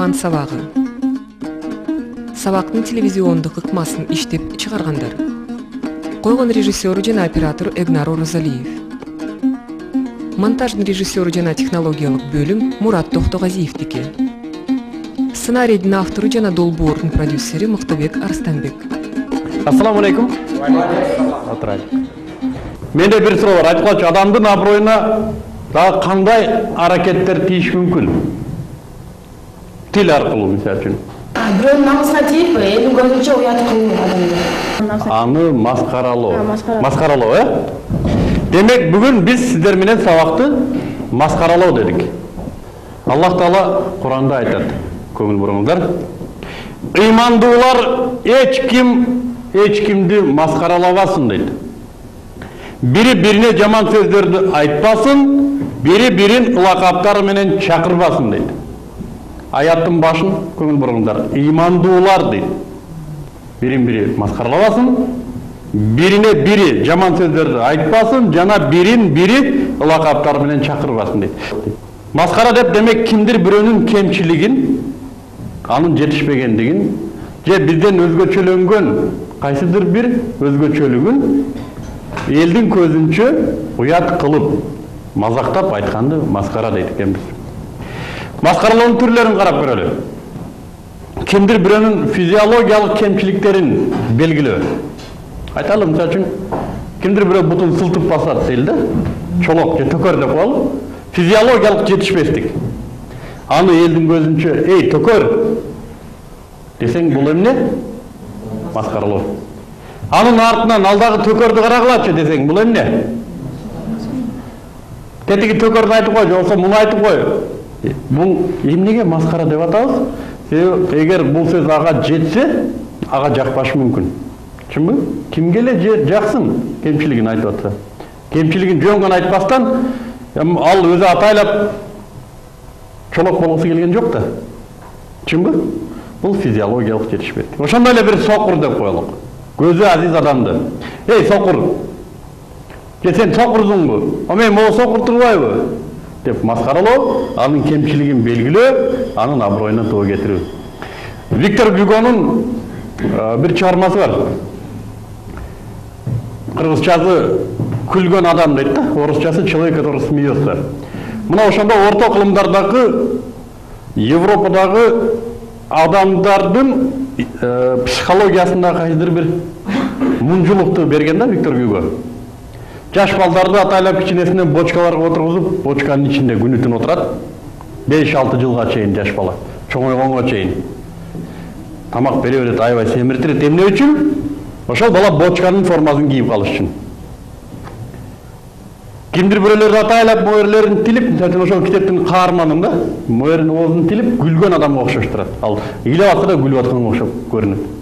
Иман сабагы. Сабактын телевизиондук ыкмасын иштеп чыгаргандар. Койгон режиссеру жана оператору Эгнар Оразалиев. Монтаждын режиссеру жана технологиялык бөлүм Мурат Токтогазиевдики. Сценарийдин автору жана долбоордун продюсери Мыктыбек Арстанбек. Ассаламу алейкум. Отырайық. Менде бир суроо бар. Айтып коечу, адамдын аброюна дагы кандай аракеттер тийиш мүмкүн? Тил аркылуу, мисалы үчүн. Бирөөнүн намысына тийип, элдин көзүнчө уят кылуу адамды. Аны маскаралоо. Маскаралоо, Демек, бүгүн биз сиздер менен сабакты маскаралоо дедик. Аллах Таала Куранда айтат. Көңүл буруңуздар. Ыймандуулар эч кимди маскаралабасын дейт. Бири-бирине жаман сөздөрдү айтпасын, бири-бирин лакаптары менен чакырбасын дейт. Аяттын башын көңүл буруңуздар. Ыймандуулар дейт. Бирин-бири маскаралабасын, бирине-бири жаман сөздөрдү айтпасын, жана бирин-бири лакаптары менен чакырбасын дейт. Маскара деп демек кимдир бирөөнүн кемчилигин, анын жетишпегендигин, же бизден өзгөчөлөнгөн кайсыдыр бир өзгөчөлүгүн элдин көзүнчө уят кылып, мазактап айтканды маскара дейт экенбиз. Маскаралоонун түрлөрүн карап көрөлү. Кимдир бирөөнүн физиологиялык кемчиликтерин белгилөө. Айталы, мисалы үчүн, кимдир бирөө бутун сылтып басат дейли да, чолок же төкөр деп коелу, физиологиялык жетишпестик. Аны элдин көзүнчө, эй, төкөр десең, бул эмне? Маскаралоо. Анын артынан алдагы төкөрдү карагылачы десең, бул эмне? Кетиги төкөрдү айтып кой, же болбосо муну айтып кой. Бул эмнеге маскара деп атабыз? Эгер бул сөз ага жетсе, ага жакпашы мүмкүн. Чынбы? Кимге эле жаксын кемчилигин айтып атса. Кемчилигин жөн гана айтпастан, ал өзү атайлап чолок болгусу келген жок да. Чынбы? Бул физиологиялык жетишпестик. Ошондой эле бир сокур деп коелук. Көзү азиз адамды. Эй, сокур. Же сен сокурсуңбу? Мен могу сокур турбайбы? Деп маскаралоо, анын кемчилигин белгилөө, анын аброюна тоо кетирүү. Виктор Гюгонун бир чыгармасы бар. Кыргызчасы күлгөн адам дейт да, орусчасы человек, который смеется. Мына ошондо орто кылымдардагы Европадагы адамдардын психологиясында кайсыдыр бир мунжулукту берген да Виктор Гюго. Жаш балдарды атайлап кичинесинен бочкаларга отургузуп, бочканын ичинде күнү-түн отурат. 5-6 жылга чейин жаш бала, чоңойгонго чейин. Тамак бере берет, аябай семиртирет. Эмне үчүн? Ошол бала бочканын формасын кийип калыш үчүн. Кимдир бирөөлөрдү атайлап мөөрөлөрүн тилип, мисалы ошол китептин каарманын да, мөөрүнүн оозун тилип, күлгөн адамга окшоштурат. Ал ыйлап атса да күлүп атканга окшоп көрүнөт.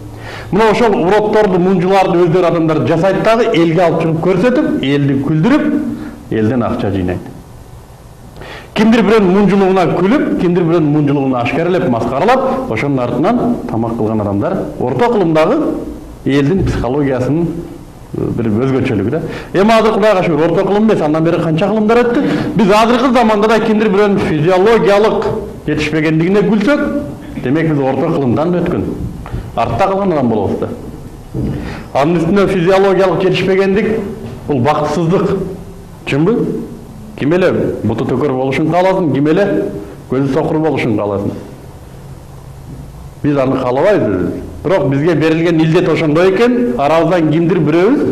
Мына ошол уродторду, мунжуларды өздөрү адамдар жасайт дагы, элге алып чыгып көрсөтүп, элди күлдүрүп, элден акча жыйнайт. Кимдир бирөөнүн мунжулугуна күлүп, кимдир бирөөнүн мунжулугуна ашкаралап, маскаралап, ошонун артынан тамак кылган адамдар орто кылымдагы элдин психологиясынын бир өзгөчөлүгү да. Эми азыр Кудайга шүгүр, орто кылым эмес, андан бери канча кылымдар өттү. Биз азыркы заманда да кимдир бирөөнүн физиологиялык жетишпегендигине күлсөк, демек биз орто кылымдан өткөн. Артта калган адам болобуз да. Анын үстүнө физиологиялык жетишпегендик бул бактысыздык. Чынбы? Ким эле буту төкөр болушун кааласын, ким эле көзү сокур болушун кааласын. Биз аны каалабайбыз. Бирок бизге берилген илдет ошондой экен, арабыздан кимдир бирөөбүз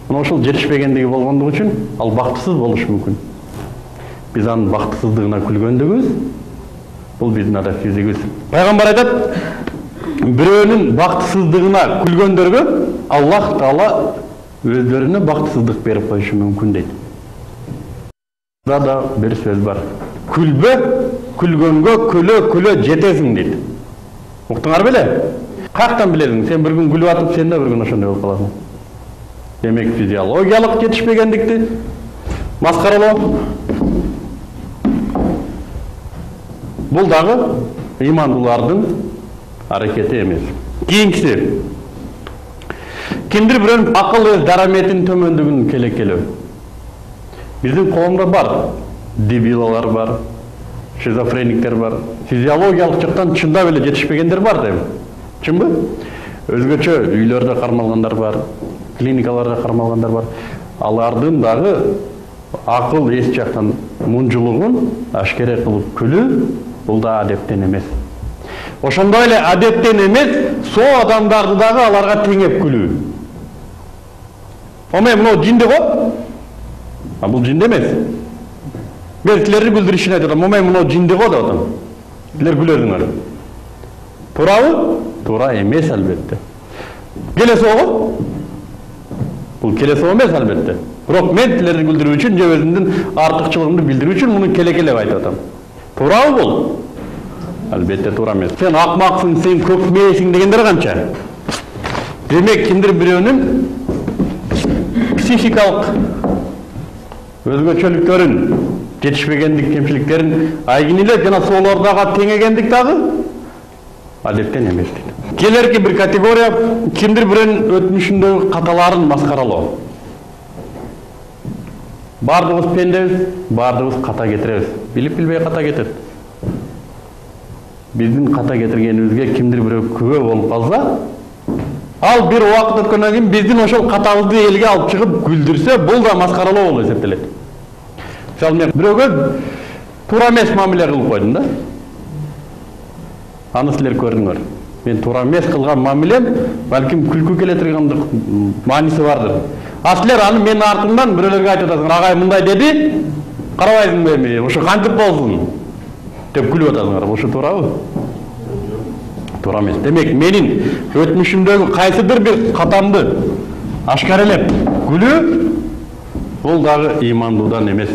мына ошол жетишпегендиги болгондугу үчүн ал бактысыз болушу мүмкүн. Биз анын бактысыздыгына күлгөндүгүбүз, бул биздин адап-тизигибиз. Пайгамбар айтат, бирөөнүн бактысыздыгына күлгөндөргө Аллах Таала өздөрүнө бактысыздык берип коюшу мүмкүн дейт. Да бир сөз бар. Күлбө, күлгөнгө күлө жетесиң дейт. Уктуңар беле? Каяктан билесиң? Сен бир күн күлүп атып, сен да бир күн ошондой болуп каласың. Демек, физиологиялык жетишпегендикти маскаралоо. Бул дагы ыймандуулардын аракети эмес. Кийинкиси. Кимдир бирөөнүн акыл өз дараметинин төмөндүгүн келекелөө. Биздин коомдо бар, дебилалар бар, шизофрениктер бар, физиологиялық жақтан чындап эле жетишпегендер бар дейм. Чынбы? Өзгөчө үйлөрдө кармалгандар бар, клиникаларда кармалгандар бар. Алардын дагы акыл эс жактан мунжулугун ашкере кылып күлүү бул да адептен эмес. Ошондой эле адептен эмес, соо адамдарды дагы аларга теңеп күлүү. Омей мына жинди го? А бул жинди эмес. Мен силерди күлдүрүшүн айтып атам. Омей мына жинди го деп атам. Силер күлөсүңөр. Туурабы? Туура эмес албетте. Келесоо? Бул келесоо эмес албетте. Бирок мен силерди күлдүрүү үчүн же өзүмдүн артыкчылыгымды билдирүү үчүн муну келекелеп айтып атам. Туурабы бул? Албетте туура эмес. Сен акмаксың, сен көкмейсиң дегендер канча? Демек кимдир бирөөнүн психикалык өзгөчөлүктөрүн, жетишпегендик кемчиликтерин айгинелеп жана соолордага теңегендик дагы адептен эмес дейт. Келерки бир категория кимдир бирөөнүн өтмүшүндөгү каталарын маскаралоо. Бардыгыбыз пендебиз, бардыгыбыз ката кетиребиз. Билип билбей ката кетет. Биздин ката кетиргенибизге кимдир бирөө күбө болуп калса, ал бир убакыт өткөндөн кийин биздин ошол катабызды элге алып чыгып күлдүрсө, бул да маскаралоо болуп эсептелет. Мисалы мен бирөөгө туура эмес мамиле кылып койдум да. Аны силер көрдүңөр. Мен туура эмес кылган мамилем балким күлкү келе тургандык мааниси бардыр. А силер аны менин артымдан бирөөлөргө айтып атасыңар, агай мындай деди, карабайсыңбы эми, ошо кантип болсун деп күлүп атасыңар. Ошо туурабы? Туура эмес. Демек менин өтмүшүмдөгү кайсыдыр бир катамды ашкарелеп күлүү бул дагы ыймандуудан эмес.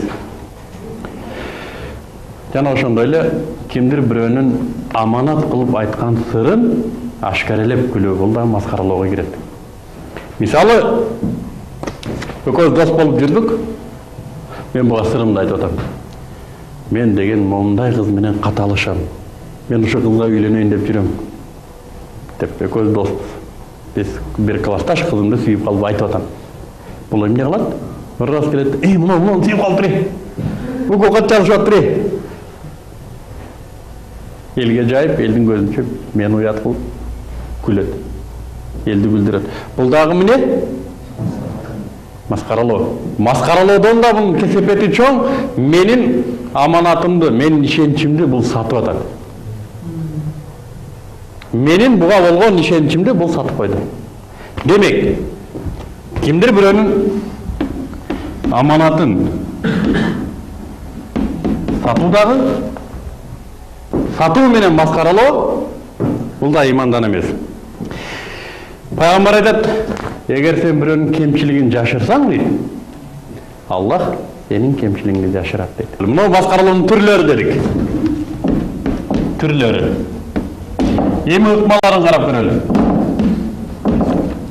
Жана ошондой эле кимдир бирөөнүн аманат кылып айткан сырын ашкарелеп күлүү бул да маскаралоого кирет. Мисалы, экөөбүз дос болуп жүрдүк. Мен буга сырымды айтып атам. Мен деген момундай кыз менен каталышам. Мен ошо кызга үйлөнөйүн деп жүрөм. Деп экөөбүз доспуз. Биз бир классташ кызымды сүйүп калып айтып атам. Бул эмне кылат? Бир раз келет, муну сүйүп калыптыр. Бул кат чалышып атыр. Элге жайып, элдин көзүнчө мен уят кылып күлөт. Элди күлдүрөт. Бул дагы эмне? Маскаралоо. Маскаралоодон да бунун кесепети чоң. Менин аманатымды, менин ишеничимди бул сатып атат. Менин буга болгон ишеничимди бул сатып койду. Демек, кимдир бирөөнүн аманатын сатуу дагы, сатуу менен маскаралоо бул да ыймандан эмес. Пайгамбар айтат, эгер сен бирөөнүн кемчилигин жашырсаң дейт, Аллах сенин кемчилигиңди жашырат дейт. Мына маскаралоонун түрлөрү дедик. Түрлөрү. Эми ыкмаларын карап көрөлү.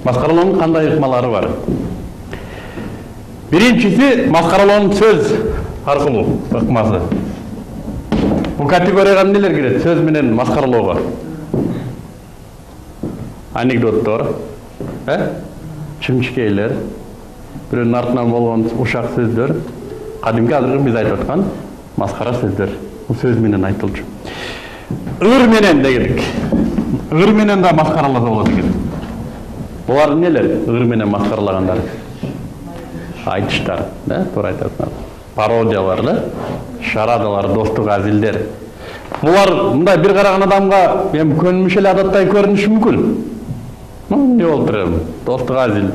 Маскаралоонун кандай ыкмалары бар? Биринчиси маскаралоонун сөз аркылуу ыкмасы. Бул категорияга эмнелер кирет? Сөз менен маскаралоого. Анекдоттор, чымчыкейлер, бирөөнүн артынан болгон ушак сөздөр, кадимки азыркы биз айтып аткан маскара сөздөр. Бул сөз менен айтылчу. Ыр менен дегендик. Ыр менен да маскараласа болот экен. Булар эмнелер? Ыр менен маскаралагандар. Айтыштар, туура айтасыңар. Пародиялар, шарадалар, достук азилдер. Булар мындай бир караган адамга эми көнмүш эле адаттай көрүнүшү мүмкүн. Не болуптур, достук азил.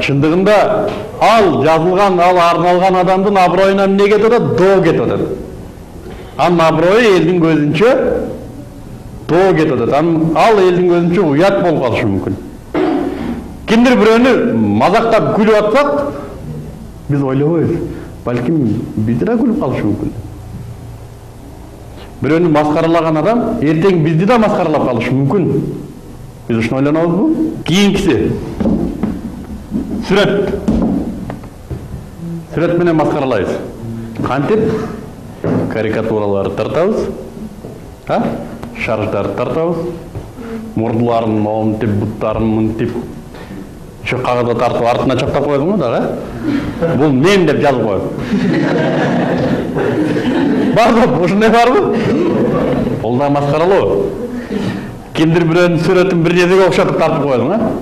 Чындыгында ал жазылган, ал арналган адамдын аброюна эмне кетип атат? Доо кетип атат. Анын аброю элдин көзүнчө доо кетип атат. Ал элдин көзүнчө уят болуп калышы мүмкүн. Кимдир бирөөнү мазактап күлүп атсак, биз ойлобойбуз. Балким бизди да күлүп калышы мүмкүн. Бирөөнү маскаралаган адам эртең бизди да маскаралап калышы мүмкүн. Биз ушуну ойлонобузбу? Кийинкиси. Сүрөт. Сүрөт менен маскаралайбыз. Кантип? Карикатураларды тартабыз. Шарждарды тартабыз. Мурдуларын монтип, буттарын мынтип. Şu kağıda tartıp артына çaktap koydun mu da? Bul men деп жазып koyup. Бар, ушундай барбы? Ол да маскаралоо. Кимдир бирөөнүн сүрөтүн бир жерге окшотуп тартып койдуң, а?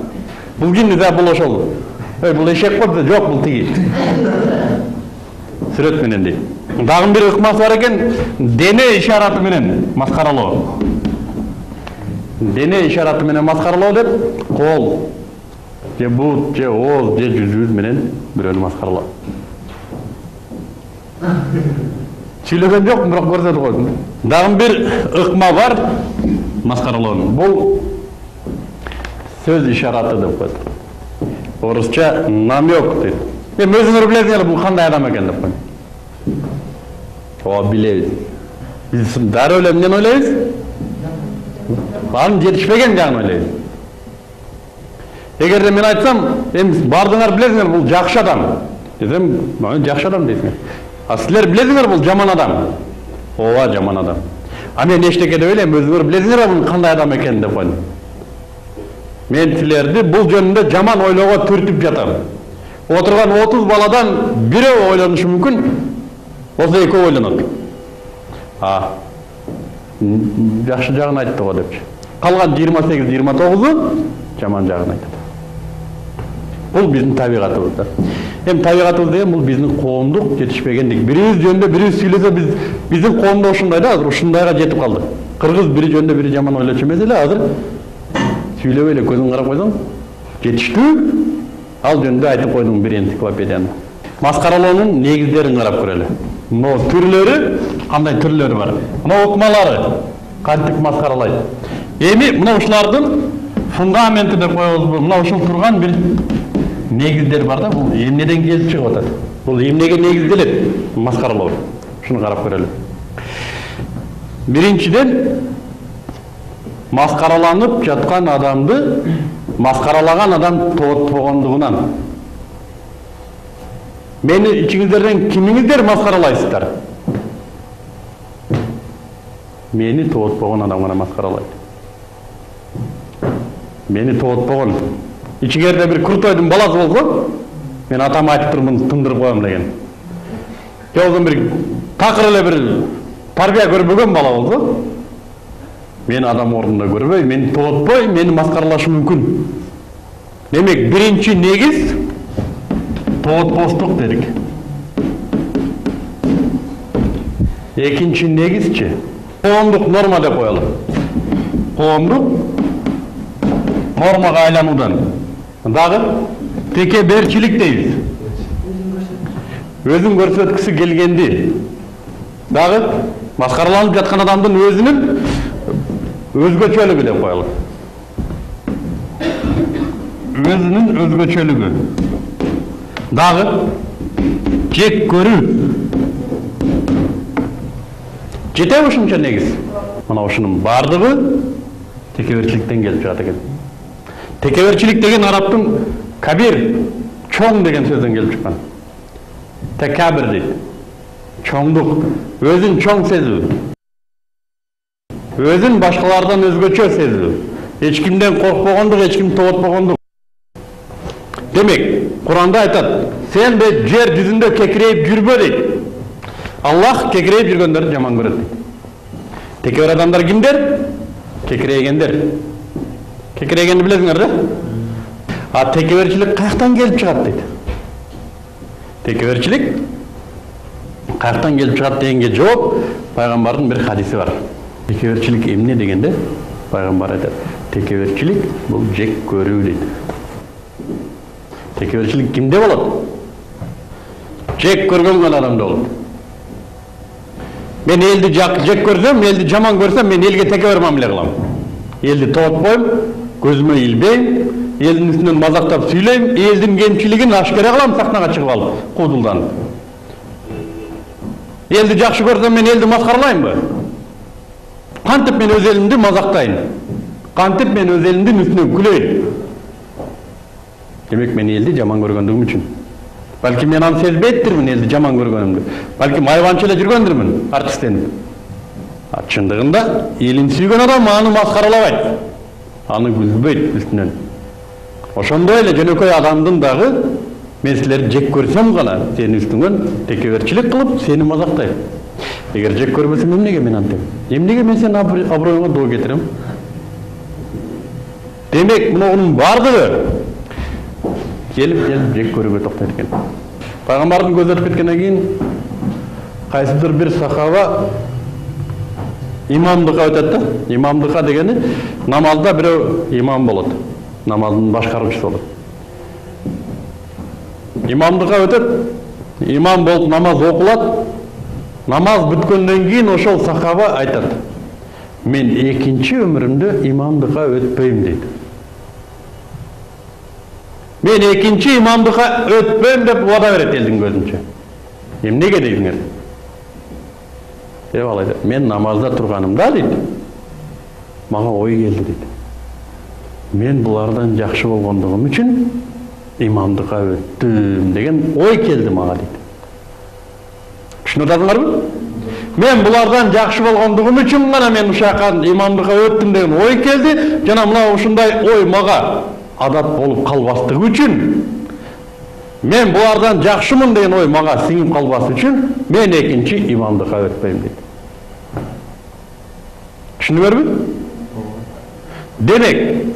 Бул ким да бул ошол. Бул эшек болду, жок бул тиги. Сүрөт менен дейт. Дагы бир ыкмасы бар экен, дене ишараты менен маскаралоо. Дене ишараты менен маскаралоо деп, кол, же бут, же ооз, же жүз менен бирөөнү маскаралоо. Сүйлөгөн жок, бирок көрсөтүп койдум. Дагы бир ыкма бар маскаралоонун. Бул сөз ишараты деп коет. Орусча намек дейт. Эми өзүңөр билесиңер бул кандай адам экен деп коет. Ооба билебиз. Биз дароо эле эмнени ойлойбуз? Анын жетишпеген жагын ойлойбуз. Эгерде мен айтсам, эми бардыңар билесиңер бул жакшы адам десем, жакшы адам дейсиңер. А силер билесиңер бул жаман адам. Ооба жаман адам. А мен эчтеке деп элем, өзүңөр билесиңер бул кандай адам экенин деп койдум. Мен силерди бул жөнүндө жаман ойлоого түртүп жатам. Отурган 30 баладан бирөө ойлонушу мүмкүн, болсо экөө ойлонот. Жакшы жагын айтты го депчи. Калган 28-29-у жаман жагын айтат. Бул биздин табигатыбыз. Эми табигатыбыз деген бул биздин коомдук жетишпегендик. Бирибиз жөнүндө бирибиз сүйлөсө биздин коомдо ушундай да, азыр ушундайга жетип калды. Кыргыз бири жөнүндө бири жаман ойлочу эмес эле, азыр сүйлөбөй эле көзүн карап койсоң, жетиштүү ал жөнүндө айтып койдум бир энциклопедияны. Маскаралоонун негиздерин карап көрөлү. Мына түрлөрү, кандай түрлөрү бар? Мына ыкмалары кантип маскаралайт. Эми мына ушулардын фундаменти деп коебузбу? Мына ушул турган бир негиздер бар да, бул эмнеден келип чыгып атат? Бул эмнеге негизделет маскаралоо? Шуну карап көрөлү. Биринчиден, маскараланып жаткан адамды маскаралаган адам тоотпогондугунан. Мени ичиңиздерден кимиңиздер маскаралайсыздар? Мени тоотпогон адам гана маскаралайт. Мени тоотпогон. Ичиңерде бир Куртойдун баласы болсо, мен атам айтып турмун, тындырып коем деген. Же болсо бир такыр эле бир тарбия көрбөгөн бала болсо, мен адам ордунда көрбөй, мени тоотпой, мени маскаралашы мүмкүн. Демек, биринчи негиз тоотпостук дедик. Экинчи негизчи коомдук норма деп коелу. Коомдук нормага айлануудан. Дагы теке берчилик дейбиз. Өзүн көрсөткүсү келгенди. Дагы маскараланып жаткан адамдын өзүнүн өзгөчөлүгү деп коелу. Өзүнүн өзгөчөлүгү. Дагы жек көрүү. Жетеби ушунча негиз? Мына ушунун бардыгы текеберчиликтен келип чыгат экен. Текеберчилик деген арабтын кабир, чоң деген сөздөн келип чыккан. Такабир дейт. Чоңдук, өзүн чоң сезүү. Өзүн башкалардан өзгөчө сезүү. Эч кимден коркпогондук, эч кимди тоотпогондук. Демек, Куранда айтат, сен де жер жүзүндө кекирейип жүрбө дейт. Аллах кекирейип жүргөндөрдү жаман көрөт дейт. Текебер адамдар кимдер? Кекирейгендер. Кекирейгенди билесиңер да? А текеберчилик каяктан келип чыгат дейт. Текеберчилик каяктан келип чыгат дегенге жооп пайгамбардын бир хадиси бар. Текеберчилик эмне дегенде пайгамбар айтат, текеберчилик бул жек көрүү дейт. Текеберчилик кимде болот? Жек көргөн адамда болот. Мен элди жек көрсөм, элди жаман көрсөм, мен элге текебер мамиле кылам. Элди тоотпойм, көзүмө илбейм, элдин үстүнөн мазактап сүйлөйм, элдин кемчилигин ашкера кылам, сахнага чыгып алып, куудулданып. Элди жакшы көрсөм, мен элди маскаралаймбы? Кантип мен өз элимди мазактайм? Кантип мен өз элимдин үстүнөн күлөйм? Демек мен элди жаман көргөндүгүм үчүн. Балки мен аны сезбейттирмин, элди жаман көргөнүмдү. Балки майбанчы эле жүргөндүрмүн, артисттенип. Чындыгында элин сүйгөн адам аны маскаралабайт. Аны күлбөйт үстүнөн. Ошондой эле жөнөкөй адамдын дагы мен силерди жек көрсөм гана сенин үстүңөн текеберчилик кылып, сени мазактайт. Эгер жек көрбөсөм эмнеге мен антем? Эмнеге мен сенин аброюңа доо кетирем? Демек, мунун бардыгы келип жек көрүүгө токтойт экен. Пайгамбардын көзү өтүп кеткенден кийин кайсыдыр бир сахаба имамдыкка өтөт да. Имамдыкка дегени намазда бирөө имам болот. Намаздын башкаруучусу болот. Имамдыкка өтөт, имам болуп намаз окулат. Намаз бүткөндөн кийин ошол сахаба айтат: "Мен экинчи өмүрүмдө имамдыкка өтпөйм" дейт. Мен экинчи имамдыкка өтпөйм деп убада берет элдин көзүнчө. Эмнеге дейсиңер? Деп алайды. Мен намазда турганымда дейт. Мага ой келди дейт. Мен булардан жакшы болгондугум үчүн имамдыкка өттүм деген ой келди мага дейт. Түшүнүп атасыңарбы? Мен булардан жакшы болгондугум үчүн гана мен ушака имамдыкка өттүм деген ой келди. Жана мына ушундай ой мага адат болуп калбастыгы үчүн, мен булардан жакшымын деген ой мага сиңип калбас үчүн мен экинчи имамдыкка өтпөйм дейт. Түшүнүңөрбү? Демек,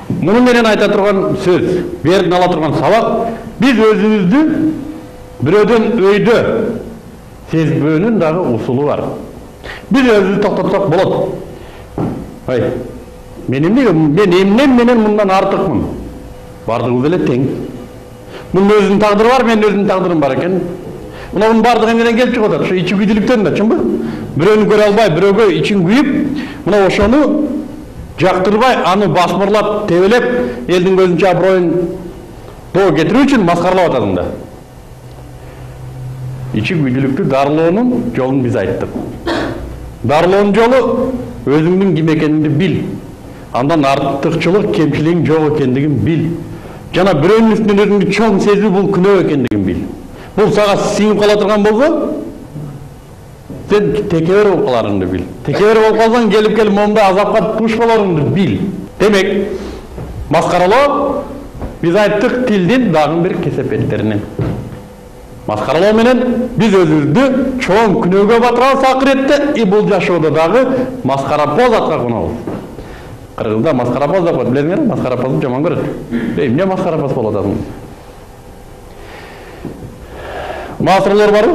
муну менен айта турган сөз, бу жерден ала турган сабак, биз өзүбүздү бирөөдөн өйдө сезбөөнүн дагы усулу бар. Биз өзүбүздү токтотсок болот. Мен эмнем менен мындан артыкмын? Бардыгыбыз эле тең. Мунун өзүнүн тагдыры бар, менин өзүмдүн тагдырым бар экен. Мына мунун бардыгы эмнеден келип чыгып атат? Ошо ичи күйдүлүктөн да, чынбы? Бирөөнү көрө албай, бирөөгө ичин күйүп, мына ошону жактырбай, аны басмырлап, тебелеп, элдин көзүнчө аброюн доо кетирүү үчүн маскаралап атасың да. Ичи күйдүлүктү дарылоонун жолун биз айттык. Дарылоонун жолу өзүңдүн ким экениңди бил. Андан артыкчылык, кемчилигиң жок экендигин бил. Жана бирөөнүн үстүнөн өзүңдү чоң сезүү бул күнөө экендигин бил. Бул сага сиңип кала турган болсо, сен текебер болуп каларыңды бил. Текебер болуп калсаң, келип момундай азапка туш болоруңду бил. Демек, маскаралоо биз айттык тилдин дагы бир кесепеттеринен. Маскаралоо менен биз өзүбүздү чоң күнөөгө батырабыз акыретте, и бул жашоодо дагы маскарапоз атка конобуз. Кыргызда маскарапоз деп коет, билесиңерби? Маскарапозду жаман көрөт. Эмне маскарапоз болуп атасың? Маасырлар барбы?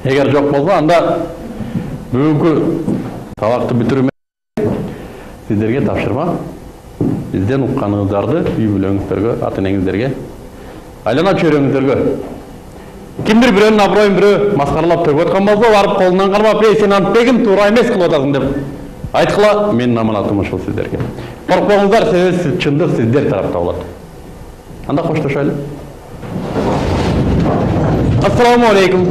Эгер жок болсо, анда бүгүнкү сабакты бүтүрүү менен сиздерге тапшырма. Бизден укканыңыздарды үй бүлөңүздөргө, ата-энеңиздерге, айлана чөйрөңүздөргө. Кимдир бирөөнүн аброюн бирөө маскаралап төгүп аткан болсо, барып колунан кармап, сен антпегим туура эмес кылып атасың деп айткыла, менин аманатым ушул сиздерге. Коркпоңуздар, себеби чындык сиздер тарапта болот. Анда коштошайлы. Ассаламу алейкум.